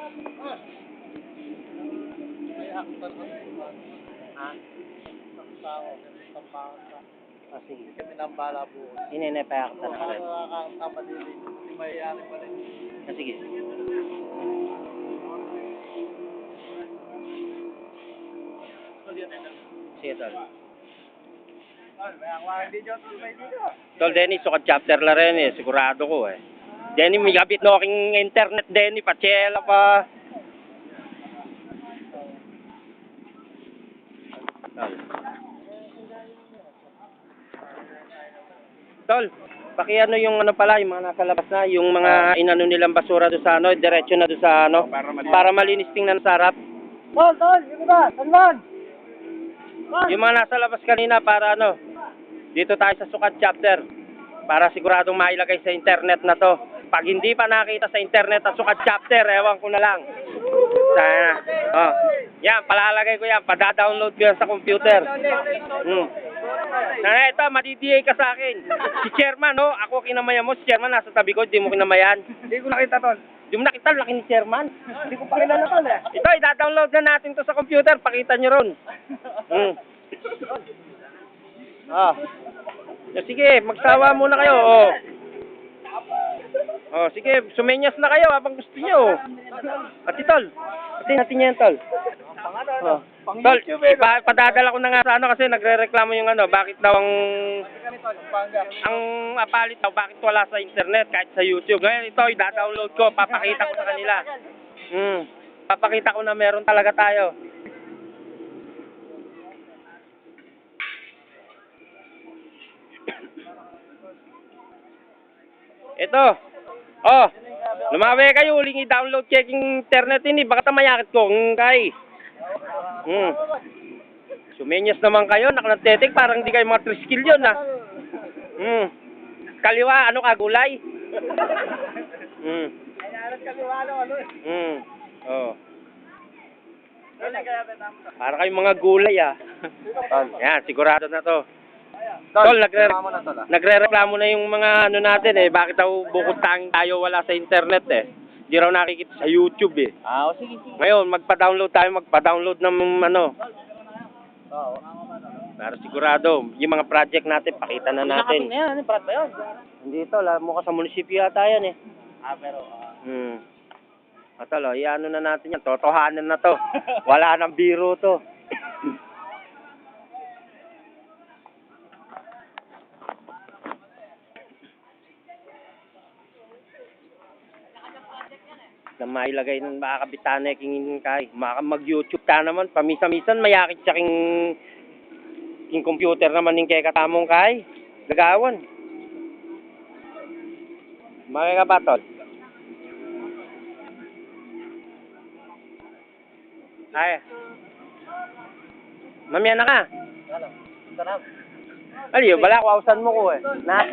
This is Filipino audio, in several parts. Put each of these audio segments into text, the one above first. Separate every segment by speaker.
Speaker 1: Ha? Ah, sige.
Speaker 2: Kami ng bala po.
Speaker 1: Ininepayakta na ka rin.
Speaker 2: Nakakakama din. Hindi mayayari pa rin.
Speaker 1: Ah, sige. Sige, tol. Tol, Denny, sukat chapter la rin eh. Sigurado ko eh. Denny, may kabit na aking internet, Denny. Pachela pa. Tol. Tol, pakiano yung ano pala, yung mga nasa labas na, yung mga inano nilang basura doon sa ano, diretso na doon sa ano, para malinis tingnan sa harap.
Speaker 2: Tol, yun ba? Tanman!
Speaker 1: Yung mga nasa labas kanina para ano, dito tayo sa sukat chapter, para siguradong mailagay sa internet na to. Pag hindi pa nakita sa internet at sukat chapter, ewan ko na lang. Sana. Oh. Yan, palalagay ko yan, pada-download ko yan sa computer. Na ito, madi-DA ka sa akin. Si Chairman, no? Ako kinamayan mo, si Chairman nasa tabi ko, di mo kinamayan.
Speaker 2: Hindi ko nakita, Tol.
Speaker 1: Di mo nakita, laki ni Chairman.
Speaker 2: Hindi ko pa kilala, Tol, eh.
Speaker 1: Ito, i-download na natin to sa computer, pakita nyo ron. Ah. Sige, magsawa muna kayo, oh. Oh, sige, sumenyas na kayo habang gusto nyo. At Tol, pati natin yan, Tol. Oh. Tol, padadala ko na nga sa ano kasi nagre-reklamo yung ano, bakit daw ang apalit daw, bakit wala sa internet kahit sa YouTube. Ngayon ito, i-download ko, papakita ko sa kanila. Papakita ko na meron talaga tayo. Ito. Oh, lumawi kayo, uling i-download checking internet ini, baka tamayakit ko, kay. Sumenyas naman kayo, nakanagtetik, parang hindi kayo mga triskill yun, ha. Kaliwa, ano ka, gulay?
Speaker 2: Kaliwa, ano, eh.
Speaker 1: Oh. Para kayong mga gulay, ah. Yan, sigurado na to. Tol, nagre-reklamo na yung mga ano natin eh. Bakit daw bukod tanging tayo wala sa internet eh. Hindi raw nakikita sa YouTube eh.
Speaker 2: Ah, sige.
Speaker 1: Ngayon, magpa-download ng ano.
Speaker 2: Oo.
Speaker 1: Para sigurado, yung mga project natin, pakita na natin.
Speaker 2: Ano yung prat ba yun?
Speaker 1: Hindi tol, mukha sa munisipyo yata yan eh.
Speaker 2: Ah, pero,
Speaker 1: Tol, iano na natin yan. Totohanan na to. Wala nang biro to. Na mailagay ng mga kabitane king kay mag-YouTube ta naman pamisa-misan mayakit siya king computer naman ning kay katamong kay gagawan mga kabatol ay mamaya na ka aliyo bala ko ausan mo ko eh na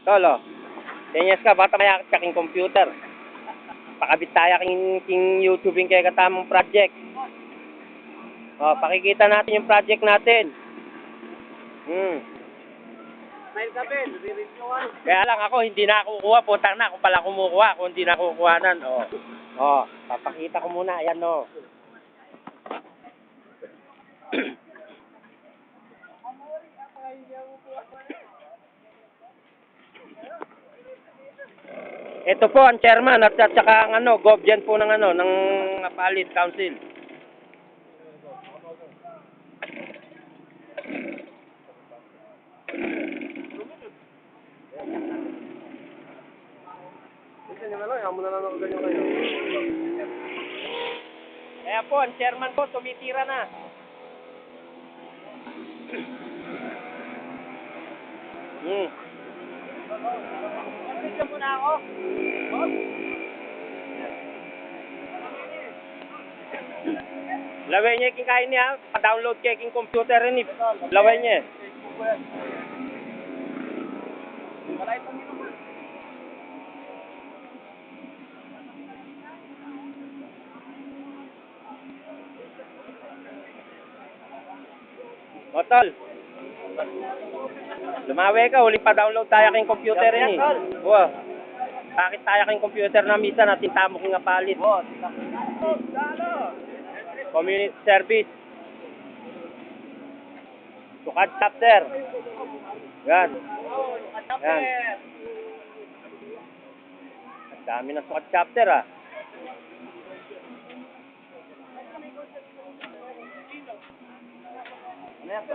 Speaker 1: Tolo, senyas ka, bata mayakit ka king computer. Pakabit tayo king YouTube kay katamong project. Oh, pakikita natin yung project natin. Kaya lang ako, hindi na kukuha. Putang na, ako pala kumukuha. Kung hindi na kukuhanan, oh, papakita ko muna. Ayan, oh. Ito po ang chairman at saka ang ano, govyan po ng ano, ng Apalit Council. Kaya po, ang chairman po, tumitira na. Pagkita muna ako. Laway niya yung kain niya, pa-download kaya yung computer ni. Laway niya. O, tol. Lumawi ka, huling pa-download tayo kayong computer ni. Wow. Bakit tayo kayong computer na misa natin tamo kong nga palit? Community service. Sukad chapter. Yan. Yan. Ang dami ng sukad chapter ah.
Speaker 2: Ano yan?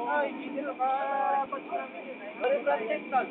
Speaker 2: Ay, hindi na ka pag-namin yun. Ano yung plastic, tol?